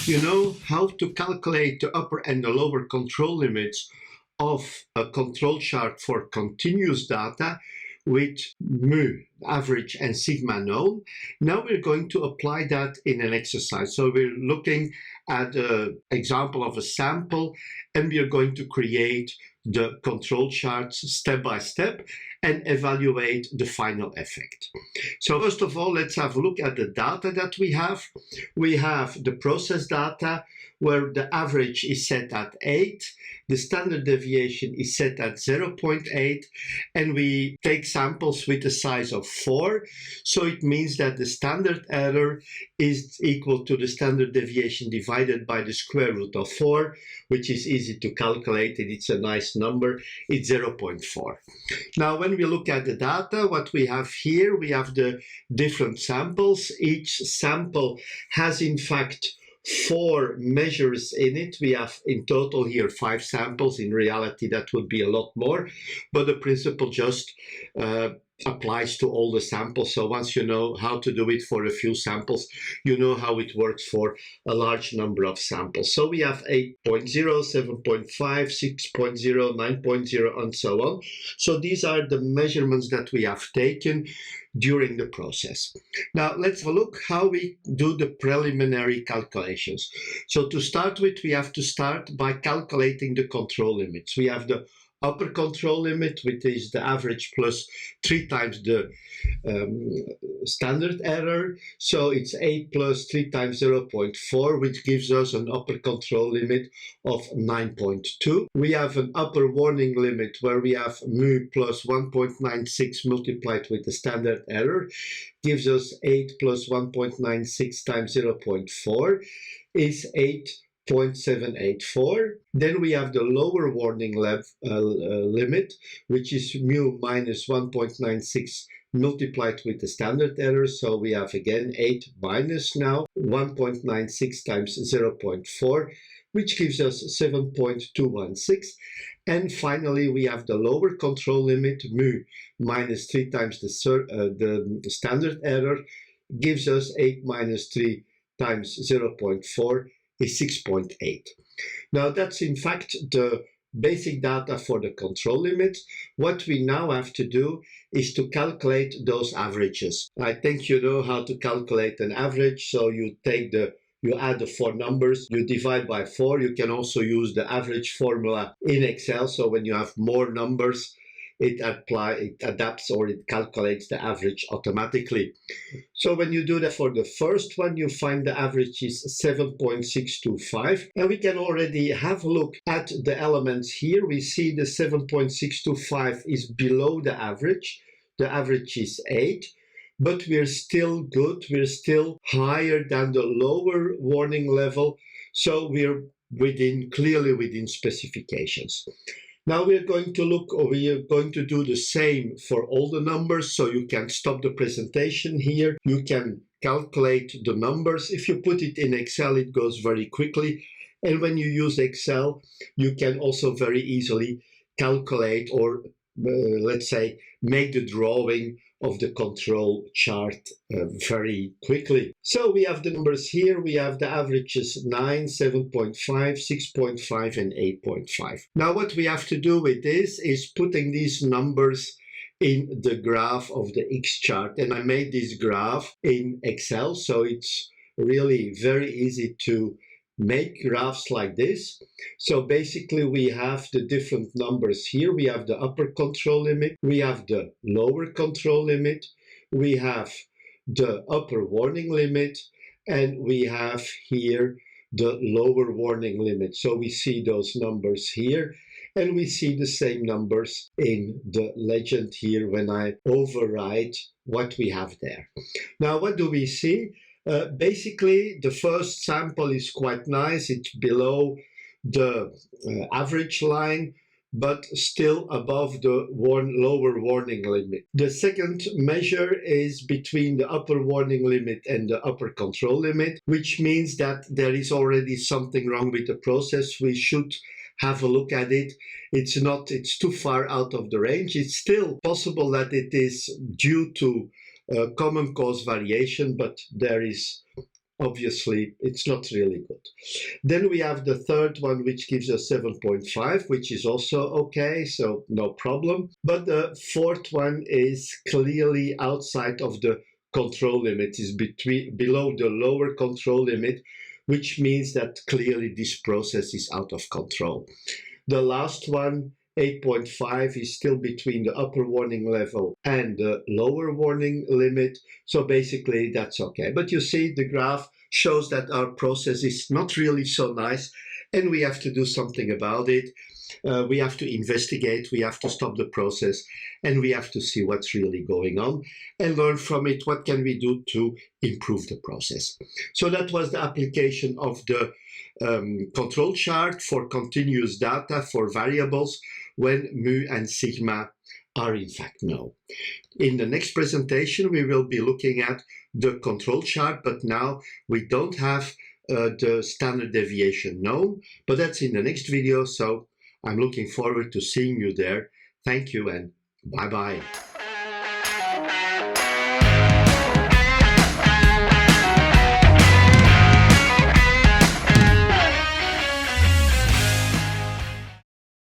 You know how to calculate the upper and the lower control limits of a control chart for continuous data with mu, average, and sigma known. Now we're going to apply that in an exercise. So we're looking at an example of a sample, and we are going to create the control charts step by step and evaluate the final effect. So first of all, let's have a look at the data that we have. We have the process data where the average is set at 8, the standard deviation is set at 0.8, and we take samples with a size of 4. So it means that the standard error is equal to the standard deviation divided by the square root of 4, which is easy to calculate, and it's a nice number. It's 0.4. Now, when we look at the data, what we have here, we have the different samples. Each sample has, in fact, 4 measures in it. We have in total here 5 samples. In reality, that would be a lot more, but the principle just applies to all the samples. So once you know how to do it for a few samples, you know how it works for a large number of samples. So we have 8.0, 7.5, 6.0, 9.0, and so on. So these are the measurements that we have taken during the process. Now let's have a look how we do the preliminary calculations. So to start with, we have to start by calculating the control limits. We have the upper control limit, which is the average plus 3 times the standard error. So it's 8 plus 3 times 0.4, which gives us an upper control limit of 9.2. We have an upper warning limit where we have mu plus 1.96 multiplied with the standard error, gives us 8 plus 1.96 times 0.4 is 8.784. Then we have the lower warning limit, which is mu minus 1.96 multiplied with the standard error. So we have again 8 minus now 1.96 times 0.4, which gives us 7.216. And finally, we have the lower control limit, mu minus 3 times the standard error, gives us 8 minus 3 times 0.4 is 6.8. Now that's in fact the basic data for the control limits. What we now have to do is to calculate those averages. I think you know how to calculate an average. So you add the 4 numbers, you divide by 4. You can also use the average formula in Excel. So when you have more numbers, it adapts or it calculates the average automatically. So when you do that for the first one, you find the average is 7.625. And we can already have a look at the elements here. We see the 7.625 is below the average. The average is 8. But we're still good. We're still higher than the lower warning level. So we're clearly within specifications. Now we are going to do the same for all the numbers. So you can stop the presentation here. You can calculate the numbers. If you put it in Excel, it goes very quickly. And when you use Excel, you can also very easily calculate or let's say make the drawing of the control chart very quickly. So we have the numbers here. We have the averages 9, 7.5, 6.5, and 8.5. Now what we have to do with this is putting these numbers in the graph of the X chart. And I made this graph in Excel, so it's really very easy to make graphs like this. So basically we have the different numbers here. We have the upper control limit, we have the lower control limit, we have the upper warning limit, and we have here the lower warning limit. So we see those numbers here, and we see the same numbers in the legend here when I override what we have there. Now what do we see? Basically, the first sample is quite nice. It's below the average line, but still above the lower warning limit. The second measure is between the upper warning limit and the upper control limit, which means that there is already something wrong with the process. We should have a look at it. It's too far out of the range. It's still possible that it is due to common cause variation, but there is obviously it's not really good. Then we have the third one, which gives us 7.5, which is also okay, so no problem. But the fourth one is clearly outside of the control limit, is below the lower control limit, which means that clearly this process is out of control. The last one, 8.5, is still between the upper warning level and the lower warning limit, so basically that's okay. But you see, the graph shows that our process is not really so nice, and we have to do something about it. We have to investigate, we have to stop the process, and we have to see what's really going on and learn from it. What can we do to improve the process? So that was the application of the control chart for continuous data for variables when mu and sigma are in fact known. In the next presentation, we will be looking at the control chart, but now we don't have the standard deviation known, but that's in the next video, so I'm looking forward to seeing you there. Thank you and bye-bye.